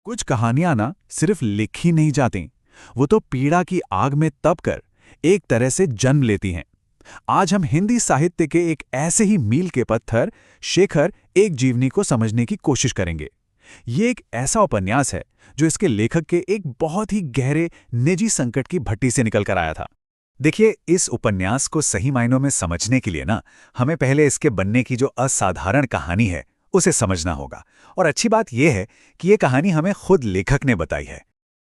कुछ कहानियां ना सिर्फ लिखी नहीं जाती, वो तो पीड़ा की आग में तप कर एक तरह से जन्म लेती हैं। आज हम हिंदी साहित्य के एक ऐसे ही मील के पत्थर शेखर एक जीवनी को समझने की कोशिश करेंगे। ये एक ऐसा उपन्यास है जो इसके लेखक के एक बहुत ही गहरे निजी संकट की भट्टी से निकल कर आया था। देखिए, इस उपन्यास को सही मायनों में समझने के लिए ना हमें पहले इसके बनने की जो असाधारण कहानी है उसे समझना होगा। और अच्छी बात यह है कि ये कहानी हमें खुद लेखक ने बताई है।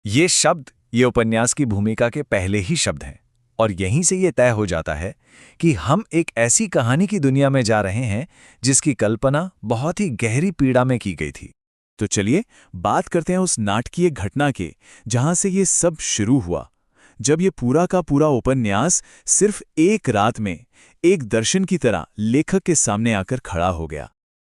ये शब्द ये उपन्यास की भूमिका के पहले ही शब्द हैं, और यहीं से ये तय हो जाता है कि हम एक ऐसी कहानी की दुनिया में जा रहे हैं जिसकी कल्पना बहुत ही गहरी पीड़ा में की गई थी। तो चलिए बात करते हैं उस नाटकीय घटना के जहां से ये सब शुरू हुआ, जब ये पूरा का पूरा उपन्यास सिर्फ एक रात में एक दर्शन की तरह लेखक के सामने आकर खड़ा हो गया।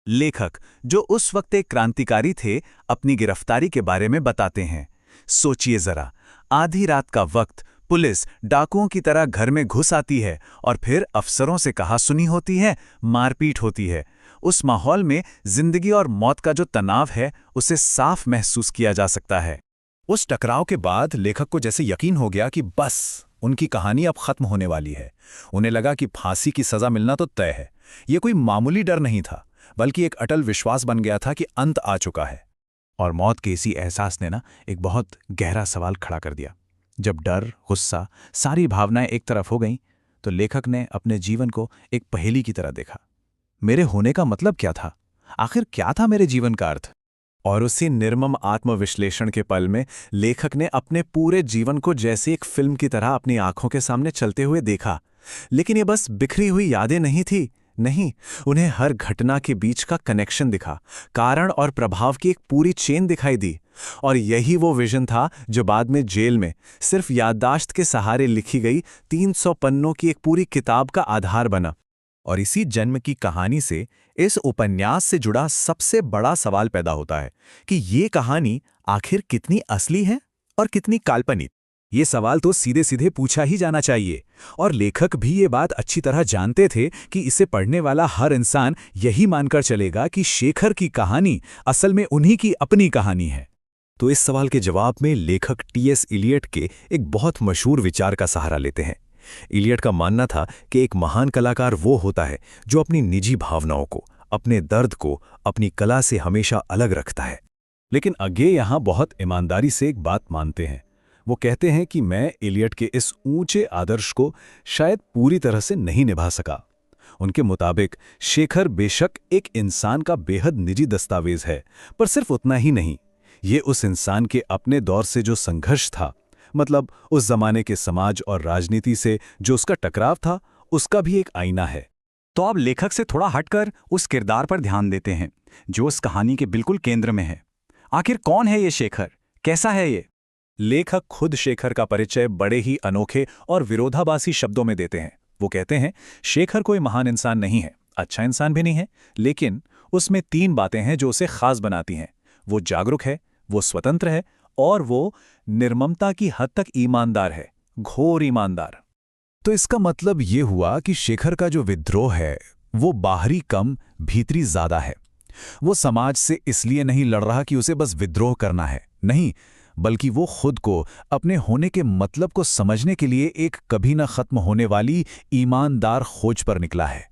लेखक, जो उस वक्त एक क्रांतिकारी थे, अपनी गिरफ्तारी के बारे में बताते हैं। सोचिए जरा, आधी रात का वक्त पुलिस डाकुओं की तरह घर में घुस आती है और फिर अफसरों से कहासुनी होती है, मारपीट होती है। उस माहौल में जिंदगी और मौत का जो तनाव है उसे साफ महसूस किया जा सकता है। उस टकराव के बाद लेखक को जैसे यकीन हो गया कि बस उनकी कहानी अब खत्म होने वाली है। उन्हें लगा कि फांसी की सजा मिलना तो तय है। ये कोई मामूली डर नहीं था, बल्कि एक अटल विश्वास बन गया था कि अंत आ चुका है। और मौत के इसी एहसास ने ना एक बहुत गहरा सवाल खड़ा कर दिया। जब डर, गुस्सा, सारी भावनाएं एक तरफ हो गईं, तो लेखक ने अपने जीवन को एक पहेली की तरह देखा। मेरे होने का मतलब क्या था? आखिर क्या था मेरे जीवन का अर्थ? और उसी निर्मम आत्मविश्लेषण के पल में लेखक ने अपने पूरे जीवन को जैसे एक फिल्म की तरह अपनी आंखों के सामने चलते हुए देखा। लेकिन ये बस बिखरी हुई यादें नहीं थी। नहीं, उन्हें हर घटना के बीच का कनेक्शन दिखा, कारण और प्रभाव की एक पूरी चेन दिखाई दी। और यही वो विजन था जो बाद में जेल में सिर्फ याददाश्त के सहारे लिखी गई 300 पन्नों की एक पूरी किताब का आधार बना। और इसी जन्म की कहानी से इस उपन्यास से जुड़ा सबसे बड़ा सवाल पैदा होता है कि ये कहानी आखिर कितनी असली है और कितनी काल्पनिक। ये सवाल तो सीधे सीधे पूछा ही जाना चाहिए, और लेखक भी ये बात अच्छी तरह जानते थे कि इसे पढ़ने वाला हर इंसान यही मानकर चलेगा कि शेखर की कहानी असल में उन्हीं की अपनी कहानी है। तो इस सवाल के जवाब में लेखक टी.एस. इलियट के एक बहुत मशहूर विचार का सहारा लेते हैं। इलियट का मानना था कि एक महान कलाकार वो होता है जो अपनी निजी भावनाओं को, अपने दर्द को अपनी कला से हमेशा अलग रखता है। लेकिन अगे यहाँ बहुत ईमानदारी से एक बात मानते हैं। वो कहते हैं कि मैं इलियट के इस ऊंचे आदर्श को शायद पूरी तरह से नहीं निभा सका। उनके मुताबिक शेखर बेशक एक इंसान का बेहद निजी दस्तावेज है, पर सिर्फ उतना ही नहीं, ये उस इंसान के अपने दौर से जो संघर्ष था, मतलब उस जमाने के समाज और राजनीति से जो उसका टकराव था, उसका भी एक आईना है। तो अब लेखक से थोड़ा हटकर उस किरदार पर ध्यान देते हैं जो उस कहानी के बिल्कुल केंद्र में है। आखिर कौन है ये शेखर? कैसा है ये? लेखक खुद शेखर का परिचय बड़े ही अनोखे और विरोधाभासी शब्दों में देते हैं। वो कहते हैं, शेखर कोई महान इंसान नहीं है, अच्छा इंसान भी नहीं है, लेकिन उसमें 3 बातें हैं जो उसे खास बनाती हैं। वो जागरूक है, वो स्वतंत्र है, और वो निर्ममता की हद तक ईमानदार है, घोर ईमानदार। तो इसका मतलब ये हुआ कि शेखर का जो विद्रोह है वो बाहरी कम, भीतरी ज्यादा है। वो समाज से इसलिए नहीं लड़ रहा कि उसे बस विद्रोह करना है, नहीं, बल्कि वो खुद को, अपने होने के मतलब को समझने के लिए एक कभी न खत्म होने वाली ईमानदार खोज पर निकला है।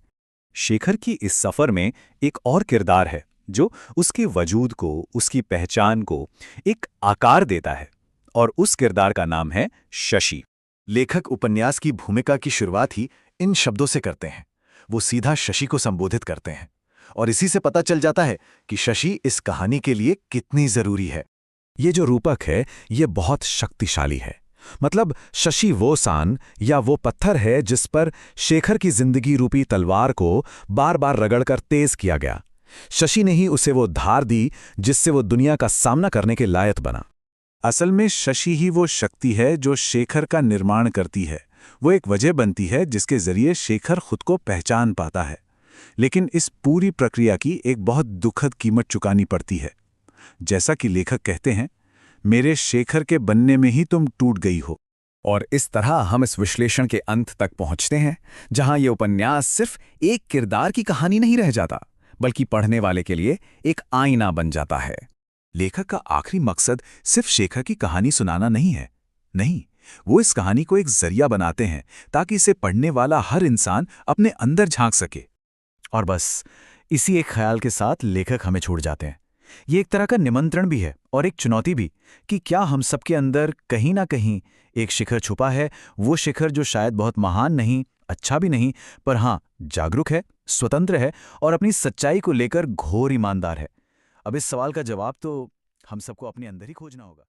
शेखर की इस सफर में एक और किरदार है जो उसके वजूद को, उसकी पहचान को एक आकार देता है, और उस किरदार का नाम है शशि। लेखक उपन्यास की भूमिका की शुरुआत ही इन शब्दों से करते हैं। वो सीधा शशि को संबोधित करते हैं, और इसी से पता चल जाता है कि शशि इस कहानी के लिए कितनी जरूरी है। ये जो रूपक है ये बहुत शक्तिशाली है। मतलब शशि वो सान या वो पत्थर है जिस पर शेखर की जिंदगी रूपी तलवार को बार बार रगड़कर तेज किया गया। शशि ने ही उसे वो धार दी जिससे वो दुनिया का सामना करने के लायक बना। असल में शशि ही वो शक्ति है जो शेखर का निर्माण करती है। वो एक वजह बनती है जिसके जरिए शेखर खुद को पहचान पाता है। लेकिन इस पूरी प्रक्रिया की एक बहुत दुखद कीमत चुकानी पड़ती है। जैसा कि लेखक कहते हैं, मेरे शेखर के बनने में ही तुम टूट गई हो। और इस तरह हम इस विश्लेषण के अंत तक पहुंचते हैं, जहां ये उपन्यास सिर्फ एक किरदार की कहानी नहीं रह जाता, बल्कि पढ़ने वाले के लिए एक आईना बन जाता है। लेखक का आखिरी मकसद सिर्फ शेखर की कहानी सुनाना नहीं है। नहीं, वो इस कहानी को एक जरिया बनाते हैं ताकि इसे पढ़ने वाला हर इंसान अपने अंदर झांक सके। और बस इसी एक ख्याल के साथ लेखक हमें छोड़ जाते हैं। ये एक तरह का निमंत्रण भी है और एक चुनौती भी कि क्या हम सबके अंदर कहीं ना कहीं एक शिखर छुपा है, वो शिखर जो शायद बहुत महान नहीं, अच्छा भी नहीं, पर हाँ जागरूक है, स्वतंत्र है और अपनी सच्चाई को लेकर घोर ईमानदार है। अब इस सवाल का जवाब तो हम सबको अपने अंदर ही खोजना होगा।